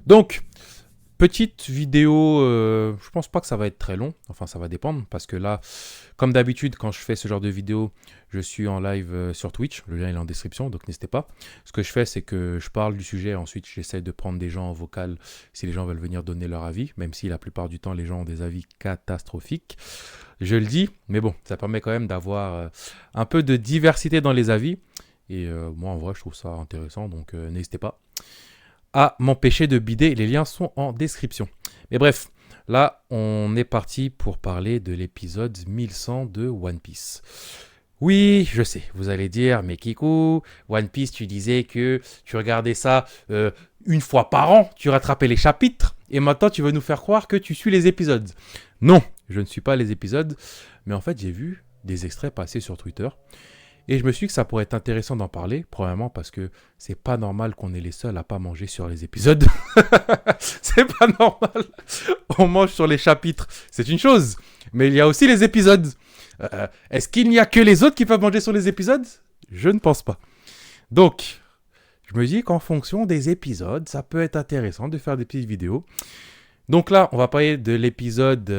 Donc, petite vidéo, je pense pas que ça va être très long, enfin ça va dépendre, parce que là, comme d'habitude, quand je fais ce genre de vidéo, je suis en live sur Twitch, le lien est en description, donc n'hésitez pas. Ce que je fais, c'est que je parle du sujet, ensuite j'essaie de prendre des gens en vocal si les gens veulent venir donner leur avis, même si la plupart du temps les gens ont des avis catastrophiques. Je le dis, mais bon, ça permet quand même d'avoir un peu de diversité dans les avis, et moi en vrai je trouve ça intéressant, donc n'hésitez pas à m'empêcher de bider. Les liens sont en description. Mais bref, là, on est parti pour parler de l'épisode 1100 de One Piece. Oui, je sais, vous allez dire, mais Kiku, One Piece, tu disais que tu regardais ça une fois par an, tu rattrapais les chapitres, et maintenant tu veux nous faire croire que tu suis les épisodes. Non, je ne suis pas les épisodes, mais en fait j'ai vu des extraits passer sur Twitter, et je me suis dit que ça pourrait être intéressant d'en parler, probablement parce que c'est pas normal qu'on est les seuls à pas manger sur les épisodes. C'est pas normal. On mange sur les chapitres, c'est une chose. Mais il y a aussi les épisodes. Est-ce qu'il n'y a que les autres qui peuvent manger sur les épisodes? Je ne pense pas. Donc, je me dis qu'en fonction des épisodes, ça peut être intéressant de faire des petites vidéos. Donc là, on va parler de l'épisode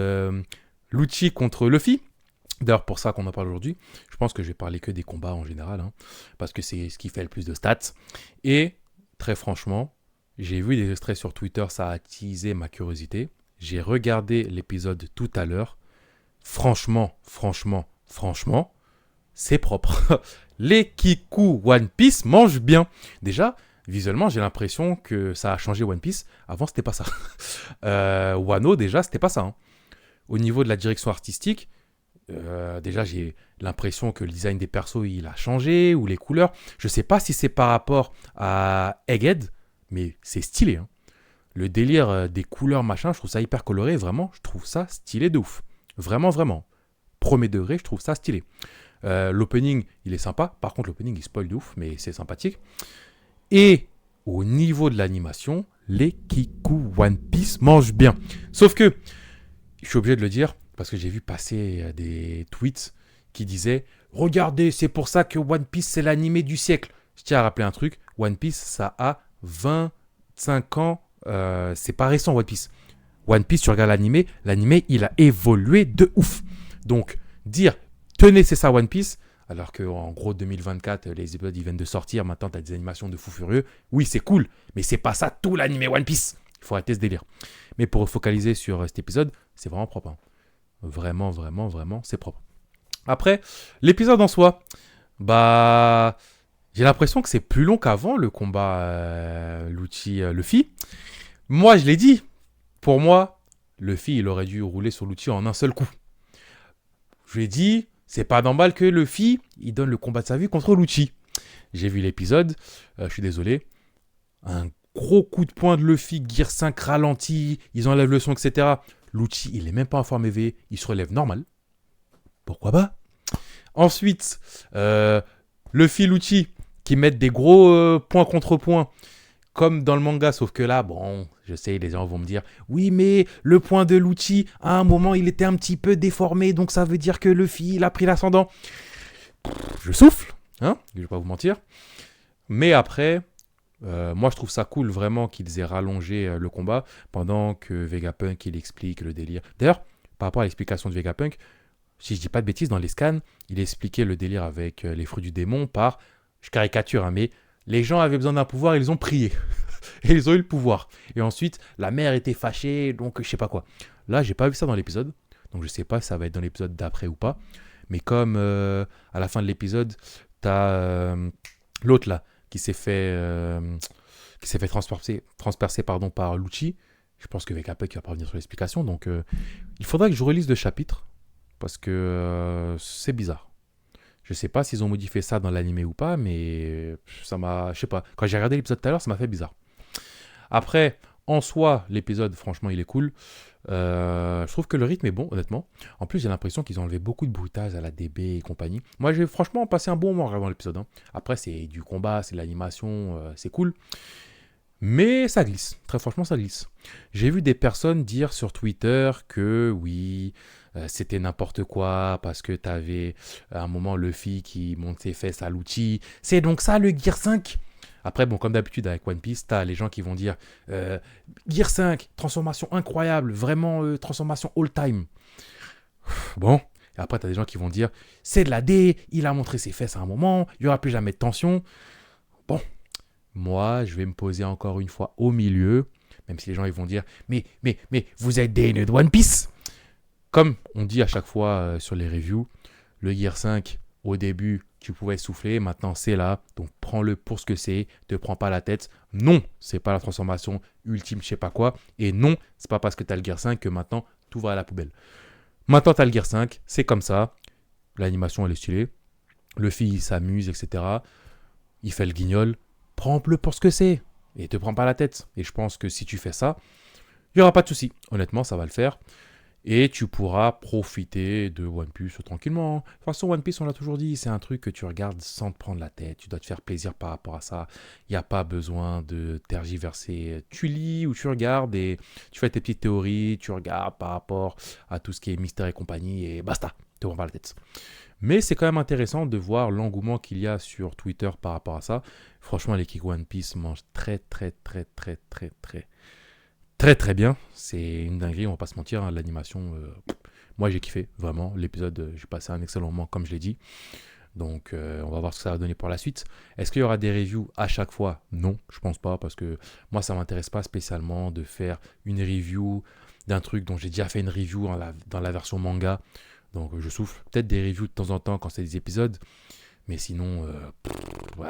Lucci contre Luffy. D'ailleurs, pour ça qu'on en parle aujourd'hui, je pense que je vais parler que des combats en général, hein, parce que c'est ce qui fait le plus de stats. Et très franchement, j'ai vu des extraits sur Twitter, ça a attisé ma curiosité. J'ai regardé l'épisode tout à l'heure. Franchement, c'est propre. Les Kiku One Piece mangent bien. Déjà, visuellement, j'ai l'impression que ça a changé One Piece. Avant, c'était pas ça. Wano, déjà, c'était pas ça. Hein. Au niveau de la direction artistique, déjà, j'ai l'impression que le design des persos, il a changé, ou les couleurs. Je sais pas si c'est par rapport à Egghead, mais c'est stylé. Hein. Le délire des couleurs, machin, je trouve ça hyper coloré. Vraiment, je trouve ça stylé de ouf. Vraiment. Premier degré, je trouve ça stylé. L'opening, il est sympa. Par contre, l'opening, il spoil de ouf, mais c'est sympathique. Et au niveau de l'animation, les Kiku One Piece mangent bien. Sauf que, je suis obligé de le dire, parce que j'ai vu passer des tweets qui disaient « Regardez, c'est pour ça que One Piece, c'est l'animé du siècle ». Je tiens à rappeler un truc, One Piece, ça a 25 ans, c'est pas récent One Piece. One Piece, tu regardes l'animé, il a évolué de ouf. Donc, dire « Tenez, c'est ça One Piece », alors qu'en gros, 2024, les épisodes, ils viennent de sortir, maintenant, t'as des animations de fou furieux. Oui, c'est cool, mais c'est pas ça tout l'animé One Piece. Il faut arrêter ce délire. Mais pour focaliser sur cet épisode, c'est vraiment propre. Hein. Vraiment, c'est propre. Après, l'épisode en soi, bah, j'ai l'impression que c'est plus long qu'avant le combat Lucci-Luffy. Moi, je l'ai dit. Pour moi, Luffy, il aurait dû rouler sur Lucci en un seul coup. Je l'ai dit, c'est pas normal que Luffy, il donne le combat de sa vie contre Lucci. J'ai vu l'épisode, je suis désolé. Un gros coup de poing de Luffy, Gear 5 ralenti, ils enlèvent le son, etc. Lucci, il est même pas en forme éveillée, il se relève normal. Pourquoi pas? Ensuite, Luffy, Lucci, qui mettent des gros points contre points, comme dans le manga, sauf que là, bon, je sais, les gens vont me dire, oui, mais le point de Lucci, à un moment, il était un petit peu déformé, donc ça veut dire que Luffy, il a pris l'ascendant. Je souffle, hein, je vais pas vous mentir. Mais après, moi, je trouve ça cool vraiment qu'ils aient rallongé le combat pendant que Vegapunk il explique le délire. D'ailleurs, par rapport à l'explication de Vegapunk, si je dis pas de bêtises, dans les scans, il expliquait le délire avec les fruits du démon par, je caricature, hein, mais les gens avaient besoin d'un pouvoir, ils ont prié. Et ils ont eu le pouvoir. Et ensuite, la mère était fâchée, donc je sais pas quoi. Là, j'ai pas vu ça dans l'épisode, donc je sais pas si ça va être dans l'épisode d'après ou pas. Mais comme à la fin de l'épisode, t'as l'autre là, qui s'est fait transpercer par Lucci. Je pense que Vegapunk va pas revenir sur l'explication. Donc, il faudra que je relise le chapitre parce que c'est bizarre. Je sais pas s'ils ont modifié ça dans l'animé ou pas, mais ça m'a, je sais pas. Quand j'ai regardé l'épisode tout à l'heure, ça m'a fait bizarre. Après, en soi, l'épisode, franchement, il est cool. Je trouve que le rythme est bon, honnêtement. En plus, j'ai l'impression qu'ils ont enlevé beaucoup de bruitage à la DB et compagnie. Moi, j'ai franchement passé un bon moment en regardant l'épisode. Hein. Après, c'est du combat, c'est de l'animation, c'est cool. Mais ça glisse. Très franchement, ça glisse. J'ai vu des personnes dire sur Twitter que oui, c'était n'importe quoi parce que t'avais à un moment Luffy qui monte ses fesses à l'outil. C'est donc ça le Gear 5. Après, bon, comme d'habitude avec One Piece, t'as les gens qui vont dire euh, Gear 5, transformation incroyable, vraiment transformation all-time. Bon, et après, t'as des gens qui vont dire c'est de la D, il a montré ses fesses à un moment, il n'y aura plus jamais de tension. Bon, moi, je vais me poser encore une fois au milieu, même si les gens ils vont dire mais, vous êtes des haineux de One Piece. Comme on dit à chaque fois sur les reviews, le Gear 5, au début, tu pouvais souffler, maintenant c'est là, donc prends-le pour ce que c'est, te prends pas la tête. Non, c'est pas la transformation ultime, je sais pas quoi, et non, c'est pas parce que t'as le Gear 5 que maintenant tout va à la poubelle. Maintenant t'as le Gear 5, c'est comme ça, l'animation elle est stylée, le fille il s'amuse, etc. Il fait le guignol, prends-le pour ce que c'est, et te prends pas la tête. Et je pense que si tu fais ça, il y aura pas de souci. Honnêtement, ça va le faire. Et tu pourras profiter de One Piece tranquillement. De toute façon, One Piece, on l'a toujours dit, c'est un truc que tu regardes sans te prendre la tête. Tu dois te faire plaisir par rapport à ça. Il n'y a pas besoin de tergiverser. Tu lis ou tu regardes et tu fais tes petites théories, tu regardes par rapport à tout ce qui est mystère et compagnie et basta, te prends pas la tête. Mais c'est quand même intéressant de voir l'engouement qu'il y a sur Twitter par rapport à ça. Franchement, l'équipe One Piece mange très très très très très très très très bien. C'est une dinguerie, on va pas se mentir. Hein, l'animation, moi j'ai kiffé, vraiment. L'épisode, j'ai passé un excellent moment, comme je l'ai dit. Donc on va voir ce que ça va donner pour la suite. Est-ce qu'il y aura des reviews à chaque fois? Non, je pense pas, parce que moi ça m'intéresse pas spécialement de faire une review d'un truc dont j'ai déjà fait une review dans la version manga. Donc je souffle peut-être des reviews de temps en temps quand c'est des épisodes. Mais sinon, ouais,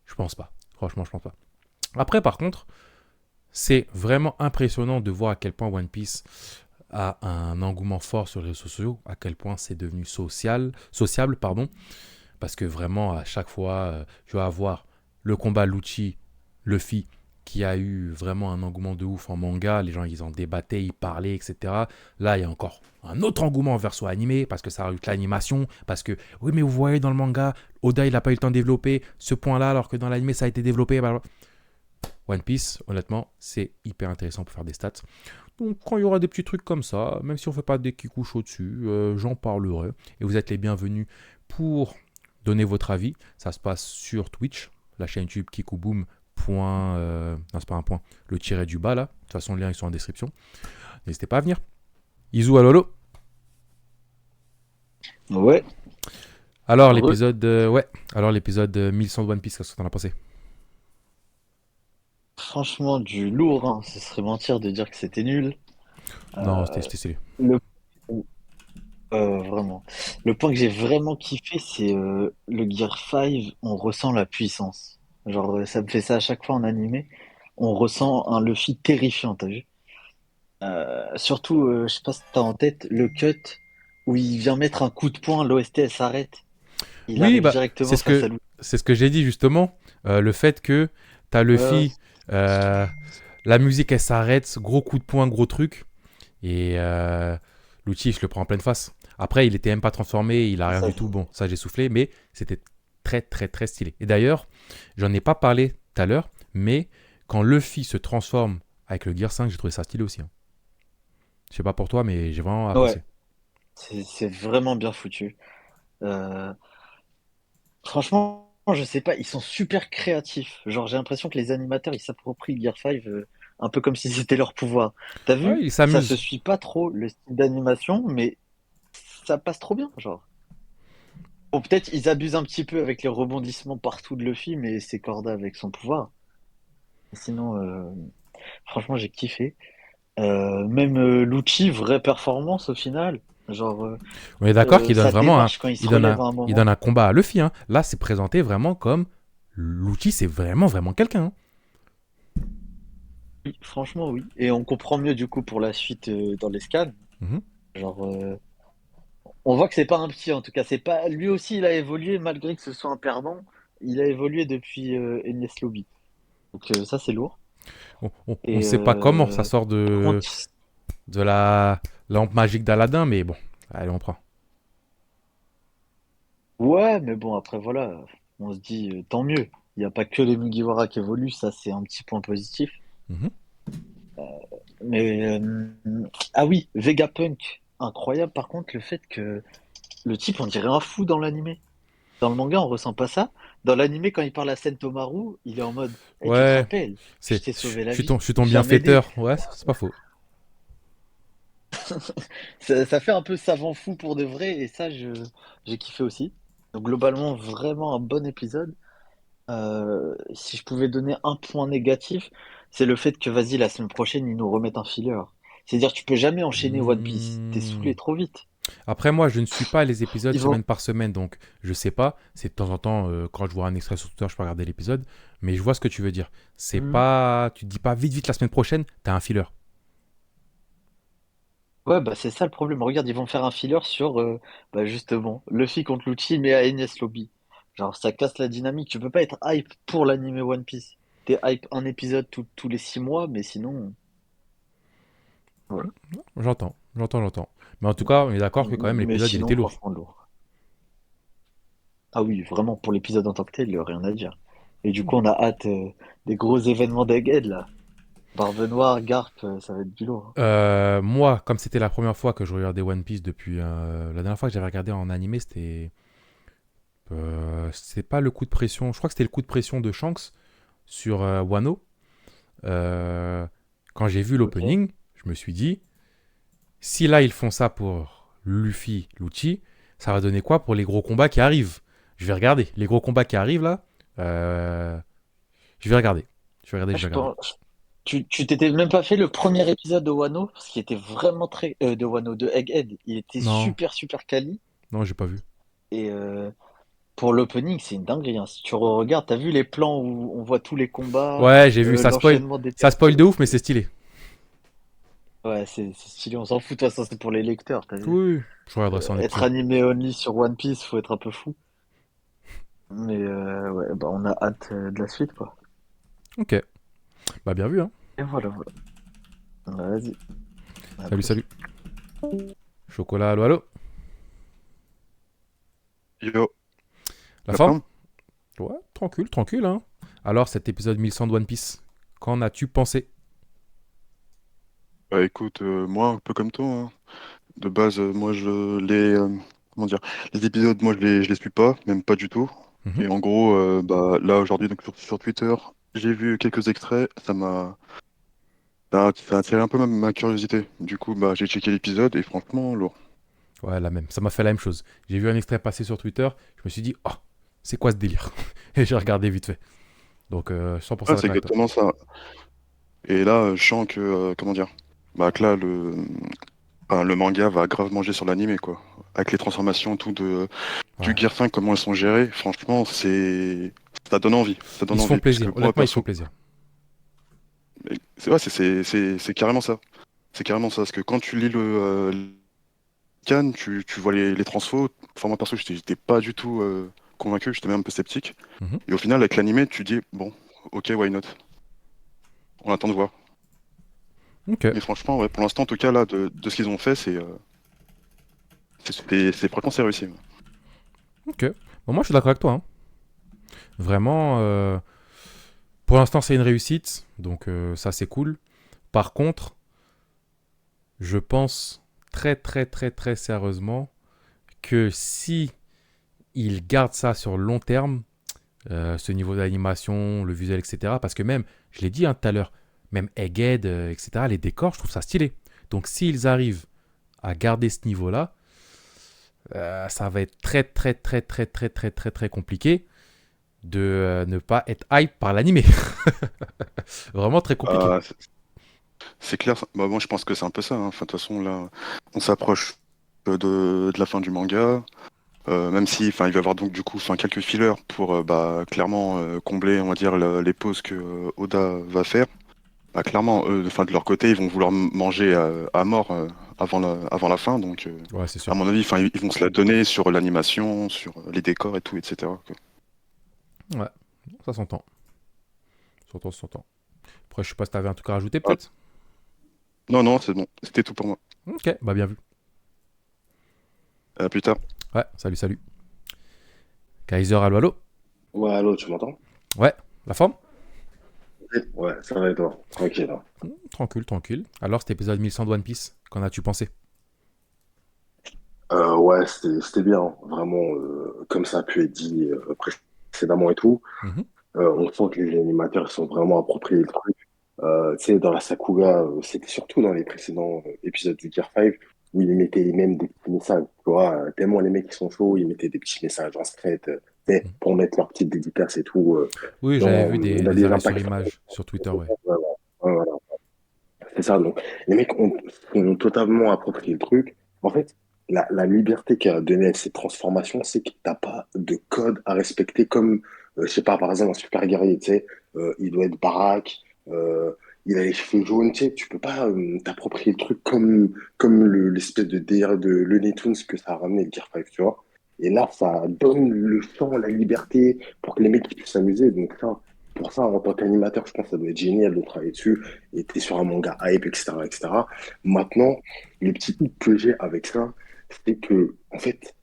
je pense pas. Franchement, je pense pas. Après, par contre, c'est vraiment impressionnant de voir à quel point One Piece a un engouement fort sur les réseaux sociaux, à quel point c'est devenu sociable, pardon, parce que vraiment à chaque fois, tu vas avoir le combat Lucci-Luffy qui a eu vraiment un engouement de ouf en manga, les gens ils en débattaient, ils parlaient, etc. Là, il y a encore un autre engouement verso animé, parce que ça rajoute l'animation, parce que, oui, mais vous voyez dans le manga, Oda, il n'a pas eu le temps de développer ce point-là, alors que dans l'animé, ça a été développé. One Piece, honnêtement, c'est hyper intéressant pour faire des stats. Donc, quand il y aura des petits trucs comme ça, même si on ne fait pas des kikouches au-dessus, j'en parlerai. Et vous êtes les bienvenus pour donner votre avis. Ça se passe sur Twitch, la chaîne YouTube Kikouboom. Non, c'est pas un point. Le tiret du bas, là. De toute façon, les liens ils sont en description. N'hésitez pas à venir. Izu à Lolo. Ouais, Alors, re- l'épisode Alors, l'épisode 1100 de One Piece, qu'est-ce que t'en as pensé? franchement, du lourd, hein. Ce serait mentir de dire que c'était nul. Non, Euh, c'était stylé. le, vraiment. Le point que j'ai vraiment kiffé, c'est le Gear 5, on ressent la puissance. Genre, ça me fait ça à chaque fois en animé. On ressent un Luffy terrifiant, t'as vu? Surtout, je sais pas si t'as en tête, le cut où il vient mettre un coup de poing, l'OST elle s'arrête. Il Oui, arrive bah, directement face à lui. c'est ce que j'ai dit justement. Le fait que t'as Euh, Luffy, euh, la musique elle s'arrête, gros coup de poing, gros truc. Et Lucci, je le prends en pleine face. Après, il était même pas transformé, il a rien ça, du tout. Bon, ça j'ai soufflé, mais c'était très très très stylé. Et d'ailleurs, j'en ai pas parlé tout à l'heure, mais quand Luffy se transforme avec le Gear 5, j'ai trouvé ça stylé aussi. Hein. Je sais pas pour toi, mais j'ai vraiment ouais, apprécié. c'est vraiment bien foutu. Euh, Franchement, je sais pas, ils sont super créatifs. Genre, j'ai l'impression que les animateurs, ils s'approprient Gear 5 un peu comme si c'était leur pouvoir. T'as Ouais, vu? il Ça se s'amuse. suit pas trop le style d'animation, mais ça passe trop bien, genre. Bon, peut-être ils abusent un petit peu avec les rebondissements partout de Luffy, mais c'est Corda avec son pouvoir. Sinon, franchement, j'ai kiffé. Même Lucci, vraie performance au final. Genre, On est d'accord qu'il donne sa vraiment démarche quand il se il donne relève à un il donne moment. un combat à Luffy. Hein. Là, c'est présenté vraiment comme l'outil, c'est vraiment, vraiment quelqu'un. Hein. Oui, franchement, oui. Et on comprend mieux du coup pour la suite dans les scans. Mhm. Genre, on voit que c'est pas un petit en tout cas. C'est pas lui aussi, il a évolué malgré que ce soit un perdant. Il a évolué depuis Enies Lobby. Donc ça c'est lourd. On Et sait pas comment ça sort par contre, de la lampe magique d'Aladin, mais bon, allez, on prend. ouais, mais bon après voilà, on se dit tant mieux. Il n'y a pas que les Mugiwara qui évoluent, ça c'est un petit point positif. Mhm. Mais ah oui, Vegapunk, incroyable par contre le fait que le type on dirait un fou dans l'animé. Dans le manga, on ressent pas ça. Dans l'anime, quand il parle à Sentomaru, il est en mode, Eh, tu te Ouais, rappelles, je c'est, t'ai je sauvé la je suis vie, ton, je suis ton viens m'aider. bienfaiteur. Ouais, c'est pas faux. Ça fait un peu savant fou pour de vrai, et ça, j'ai kiffé aussi. Donc, globalement, vraiment un bon épisode. Si je pouvais donner un point négatif, c'est le fait que, vas-y, la semaine prochaine, ils nous remettent un filler. C'est-à-dire, tu peux jamais enchaîner One Piece. T'es Hmm. saoulé trop vite. Après, moi, je ne suis pas les épisodes Ils vont. semaine par semaine, donc je sais pas. C'est de temps en temps, quand je vois un extrait sur Twitter, je peux regarder l'épisode. Mais je vois ce que tu veux dire. C'est Mhm. pas. Tu te dis pas vite, vite la semaine prochaine, t'as un filler. Ouais, bah c'est ça le problème. Regarde, ils vont faire un filler sur, bah justement, Luffy contre Lucci, mais à Enies Lobby. Genre, ça casse la dynamique. Tu peux pas être hype pour l'anime One Piece. T'es hype un épisode tous les 6 mois, mais sinon, voilà. J'entends. Mais en tout cas, on est d'accord que quand même Mais l'épisode, il sinon, était lourd. franchement, lourd. Ah oui, vraiment, pour l'épisode en tant que tel, il y a rien à dire. Et du coup, on a hâte des gros événements d'Egghead, là. Barbe Noire, Garp, ça va être du lourd. Moi, comme c'était la première fois que je regardais One Piece depuis. La dernière fois que j'avais regardé en animé, c'était. C'est pas le coup de pression. Je crois que c'était le coup de pression de Shanks sur Wano. Euh, Quand j'ai vu Ok. l'opening, je me suis dit, si là ils font ça pour Luffy, Lucci, ça va donner quoi pour les gros combats qui arrivent? Je vais regarder. Les gros combats qui arrivent là, euh, je vais regarder. Je Ah, vais regarder. tu t'étais même pas fait le premier épisode de Wano, parce qu'il était vraiment très. De Wano, de Egghead. Il était Non, super, super quali. non, j'ai pas vu. Et pour l'opening, c'est une dinguerie, hein. Si tu regardes, t'as vu les plans où on voit tous les combats, Ouais, j'ai vu, ça spoil. l'enchaînement des Ça spoil persos. de ouf, mais c'est stylé. Ouais, c'est stylé, on s'en fout, de toute façon, c'est pour les lecteurs, t'as vu. Oui, je regarderai ça en Être épisode. animé only sur One Piece, faut être un peu fou. Mais ouais, bah on a hâte de la suite, quoi. Ok, bah bien vu, hein. Et voilà, voilà. Bah, vas-y, à Salut, plus. salut. Chocolat, allo, allo. Yo, La la forme? forme? Ouais, tranquille, tranquille, hein. Alors, cet épisode 1100 de One Piece, qu'en as-tu pensé? Bah écoute, moi un peu comme toi, hein. De base, moi comment dire, les épisodes, moi je les suis pas, même pas du tout. Mhm. Et en gros, bah là aujourd'hui donc sur Twitter, j'ai vu quelques extraits, ça a attiré un peu ma curiosité. Du coup, bah j'ai checké l'épisode et franchement lourd. Ouais, la même. Ça m'a fait la même chose. J'ai vu un extrait passer sur Twitter. Je me suis dit, oh, c'est quoi ce délire? Et j'ai regardé vite fait. Donc, 100% Ouais, c'est d'accord avec toi. exactement ça. Et là, je sens que comment dire, bah que là le manga va grave manger sur l'animé quoi. Avec les transformations tout du Ouais. Gear 5, comment elles sont gérées, franchement, ça donne envie. Ça Ils donne se font envie. Parce plaisir. que moi, Honnêtement, ils se font perso, plaisir. c'est ouais, c'est carrément ça. C'est carrément ça. Parce que quand tu lis le Can, tu vois les transfos. Enfin, moi, perso, j'étais pas du tout convaincu. J'étais même un peu sceptique. Mhm. Et au final, avec l'animé, tu dis, bon, ok, why not? On attend de voir. Ok. Mais franchement, ouais, pour l'instant, en tout cas, là, de ce qu'ils ont fait, franchement, c'est réussi. Ok. Bon, moi, je suis d'accord avec toi, hein. Vraiment, pour l'instant, c'est une réussite. Donc, ça, c'est cool. Par contre, je pense très, très, très, très sérieusement que si ils gardent ça sur le long terme, ce niveau d'animation, le visuel, etc. Parce que même, je l'ai dit hein, tout à l'heure, même Egghead, etc., les décors, je trouve ça stylé. Donc s'ils arrivent à garder ce niveau-là, ça va être très très très très très très très très compliqué de ne pas être hype par l'animé. Vraiment très compliqué. Ah, c'est clair. Bah, moi, je pense que c'est un peu ça, hein. Enfin, de toute façon, là, on s'approche de la fin du manga. Même si, enfin, il va y avoir donc du coup, enfin, quelques fillers pour bah, clairement combler, on va dire, les pauses que Oda va faire. Bah, clairement, eux, enfin, de leur côté, ils vont vouloir manger à mort avant la fin. Donc, Ouais, c'est à sûr. mon avis, enfin, ils vont se la donner sur l'animation, sur les décors et tout, etc. Quoi. Ouais, ça s'entend. Ça s'entend. Après, je sais pas si t'avais un truc à rajouter Ah, peut-être. non, non, c'est bon. C'était tout pour moi. Ok, bah bien vu. À plus tard. Ouais, salut, salut. Kaiser, allo, allo. Ouais, allô, tu m'entends? Ouais, la forme? Ouais, ça va et toi? Tranquille, hein. Tranquille, tranquille. Alors, cet épisode 1100 de One Piece, qu'en as-tu pensé? Ouais, c'était bien, hein. Vraiment, comme ça a pu être dit précédemment et tout. Mhm. On sent que les animateurs ils sont vraiment appropriés le truc. Tu sais, dans la Sakuga, c'était surtout dans les précédents épisodes du Gear 5 où ils mettaient même des petits messages. Tu vois, tellement les mecs qui sont chauds, ils mettaient des petits messages en secret, tu sais, pour mettre leur petite dédicace et tout Oui, j'avais vu dans des les arrêts sur impacts. image sur Twitter, ouais. Voilà. Voilà. C'est ça, donc les mecs ont totalement approprié le truc. En fait, la liberté qu'a donné cette transformation, c'est que t'as pas de code à respecter comme, je sais pas, par exemple, un super guerrier, tu sais, il doit être baraque, il a les cheveux jaunes, tu sais, tu peux pas t'approprier le truc comme l'espèce de délire de Looney Tunes que ça a ramené le Gear 5, tu vois. Et là, ça donne le champ, la liberté pour que les mecs puissent s'amuser. Donc ça, pour ça, en tant qu'animateur, je pense que ça doit être génial de travailler dessus et t'es sur un manga hype, etc., etc. Maintenant, le petit truc que j'ai avec ça, c'est que, en fait,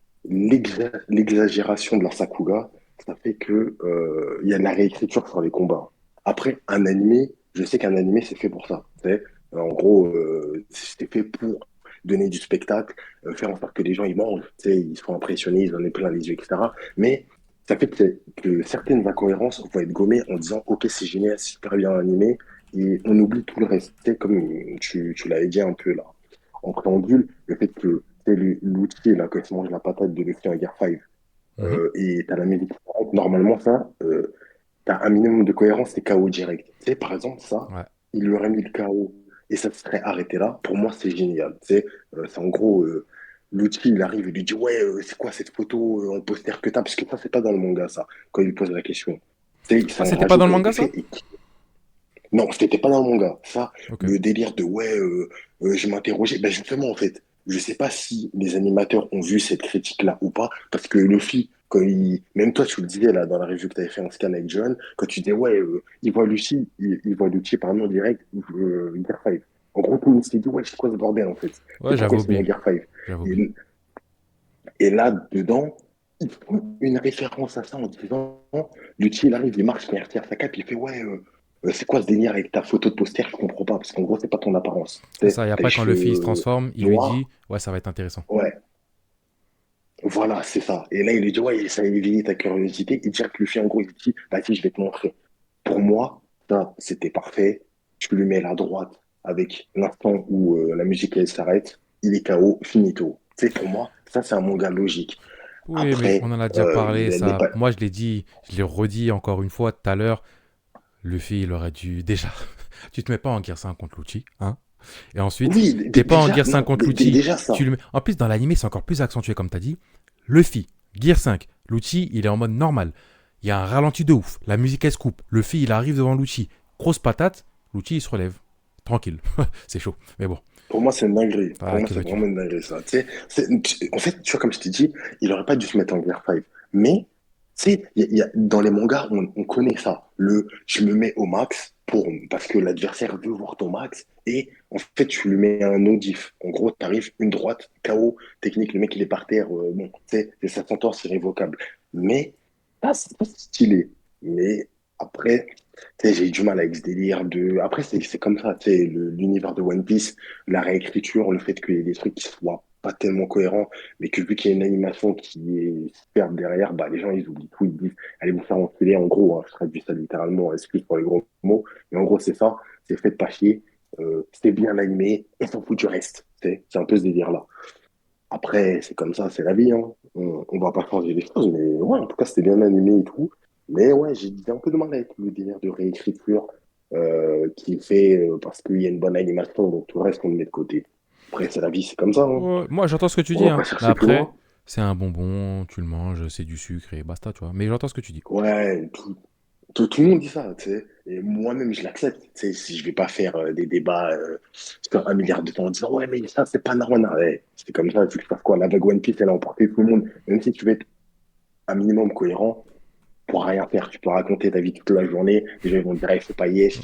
l'exagération de la Sakuga, ça fait que, il y a de la réécriture sur les combats. Après, un animé, je sais qu'un animé, c'est fait pour ça. Tu sais. En gros, c'est fait pour donner du spectacle, faire en sorte que les gens ils mangent, tu sais, ils sont impressionnés, ils en aient plein les yeux, etc. Mais ça fait que certaines incohérences vont être gommées en disant, ok, c'est génial, c'est super bien animé, et on oublie tout le reste. Tu sais, comme tu l'avais dit un peu là, en préambule, le fait que tu sais, l'outil, là, quand il se mange la patate de Luffy en Gear 5, Mhm. et t'as la musique, normalement, ça, t'as un minimum de cohérence, c'est KO direct. Tu sais, par exemple, ça, Ouais. il lui aurait mis le KO et ça se serait arrêté là. Pour moi, c'est génial. Tu sais, c'est en gros, l'outil, il arrive, il lui dit, ouais, c'est quoi cette photo en poster que t'as? Parce que ça, c'est pas dans le manga, ça, quand il lui pose la question. Tu sais, c'est Ah, un c'était pas rajout dans le qui a manga, été ça? fait et non, c'était pas dans le manga. Ça, Ok. le délire de ouais, je m'interrogeais. Ben justement, en fait, je sais pas si les animateurs ont vu cette critique-là ou pas, parce que Luffy, même toi, tu le disais là dans la review que tu avais fait en scan avec John, quand tu disais ouais, il voit Lucy, il voit Lucci par nom direct, Gear 5. En gros, tout le monde s'est dit ouais, c'est quoi ce bordel en fait? Ouais, C'est j'avais pourquoi c'est oublié. dans Gear 5? J'avais oublié. Et, et là, dedans, ils font une référence à ça en disant, Lucci, il arrive, il marche, il retire sa cape, il fait, ouais, c'est quoi ce délire avec ta photo de poster? Je comprends pas, parce qu'en gros, c'est pas ton apparence. C'est Tu sais, ça. Et t'as les après, quand Luffy il se cheveux transforme, il lui noirs. dit, ouais, ça va être intéressant. Ouais, voilà, c'est ça. Et là, il lui dit, ouais, ça a éveillé ta curiosité. Et direct, Luffy, en gros, il dit, bah, si, je vais te montrer. Pour moi, ça, c'était parfait. Tu lui mets la droite avec l'instant où la musique, elle s'arrête. Il est KO, finito. Tu sais, pour moi, ça, c'est un manga logique. Oui, mais on Après, en a déjà parlé, les ça. pas. Moi, je l'ai dit, je l'ai redit encore une fois tout à l'heure. Luffy, il aurait dû. Déjà, tu te mets pas en guerre 5 contre Lucci, hein. Et ensuite, Oui, t'es pas en déjà, guerre 5 non, contre Lucci. déjà ça. Tu le mets... En plus, dans l'animé, c'est encore plus accentué, comme t'as dit. Luffy, Gear 5. Lucci, il est en mode normal. Il y a un ralenti de ouf. La musique, elle se coupe. Luffy, il arrive devant Lucci. Grosse patate. Lucci, il se relève. Tranquille. C'est chaud. Mais bon. Pour moi, c'est une dinguerie. Pour Ah, moi, que c'est veux-tu? vraiment une dinguerie, ça. Tu sais, en fait, tu vois, comme je t'ai dit, il aurait pas dû se mettre en Gear 5. Mais, tu sais, dans les mangas, on connaît ça. Je me mets au max parce que l'adversaire veut voir ton max. Et, en fait, tu lui mets un no-diff. En gros, tu arrives une droite, KO, technique, le mec, il est par terre. Bon, tu sais, sa sentence irrévocable. Mais, c'est stylé. Mais, après, tu sais, j'ai eu du mal avec ce délire de. Après, c'est comme ça, tu sais, l'univers de One Piece, la réécriture, le fait qu'il y ait des trucs qui soient pas tellement cohérents, mais que vu qu'il y a une animation qui est superbe derrière, bah, les gens, ils oublient tout, ils disent, allez vous faire enculer, en gros, hein, je traduis ça littéralement, excuse pour les gros mots, mais en gros, c'est ça, c'est fait de pas chier, c'est bien animé, et s'en fout du reste, c'est un peu ce délire-là. Après, c'est comme ça, c'est la vie, hein. On va pas changer les choses, mais ouais, en tout cas, c'était bien animé et tout. Mais ouais, j'ai un peu de mal avec le délire de réécriture qui est fait parce qu'il y a une bonne animation, donc tout le reste, on le met de côté. Après, c'est la vie, c'est comme ça, hein. Ouais, moi, j'entends ce que tu On dis, va pas hein. Mais chercher plus après, loin. c'est un bonbon, tu le manges, c'est du sucre et basta, tu vois. Mais j'entends ce que tu dis. Ouais, tout le monde dit ça, tu sais. Et moi-même, je l'accepte. Tu sais, si je vais pas faire des débats sur un milliard de temps en disant, ouais, mais ça, c'est pas normal. Ouais, c'est comme ça, tu veux que je fasse quoi? La vague One Piece, elle a emporté tout le monde. Même si tu veux être un minimum cohérent, pour rien faire. Tu peux raconter ta vie toute la journée. Les gens ils vont te dire, il faut pas yesh,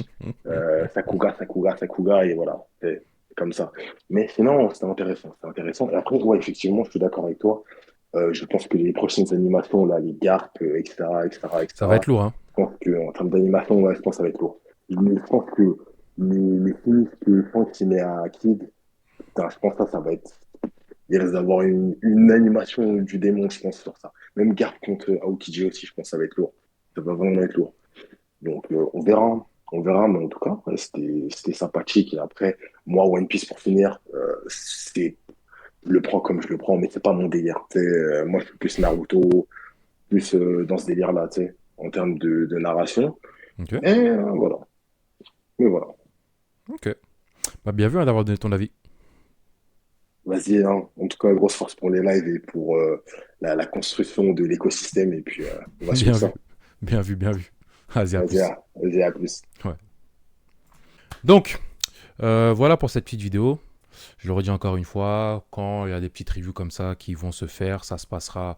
Sakuga, Sakuga, Sakuga, et voilà. C'est comme ça. Mais sinon, c'était intéressant. C'était intéressant. Et après, ouais, effectivement, je suis d'accord avec toi. Je pense que les prochaines animations, là, les Garp, etc., etc., Ça va être etc., lourd, hein. je pense qu'en termes d'animation, ouais, je pense que ça va être lourd. Mais je pense que le film que Franck s'y met à Kid, putain, je pense que ça va être il risque d'avoir une animation du démon, je pense, sur ça. Même Garp contre Aokiji aussi, je pense que ça va être lourd. Ça va vraiment être lourd. Donc, on verra, mais en tout cas, ouais, c'était sympathique. Et après, moi, One Piece, pour finir, je le prends comme je le prends, mais c'est pas mon délire. Tu sais, moi, je suis plus Naruto, plus dans ce délire-là, tu sais, en termes de narration. Ok, Et voilà. Mais voilà. ok. Bah, bien vu hein, d'avoir donné ton avis. Vas-y, hein. En tout cas, grosse force pour les lives et pour la construction de l'écosystème. Et puis, on va Bien suivre vu, ça. bien vu, bien vu. Vas-y, à Vas-y, plus. vas-y, à plus. Ouais. Donc, voilà pour cette petite vidéo. Je le redis encore une fois, quand il y a des petites reviews comme ça qui vont se faire, ça se passera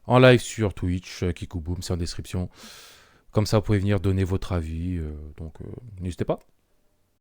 en live sur Twitch, Kikuboom, c'est en description. Comme ça, vous pouvez venir donner votre avis. Donc, n'hésitez pas.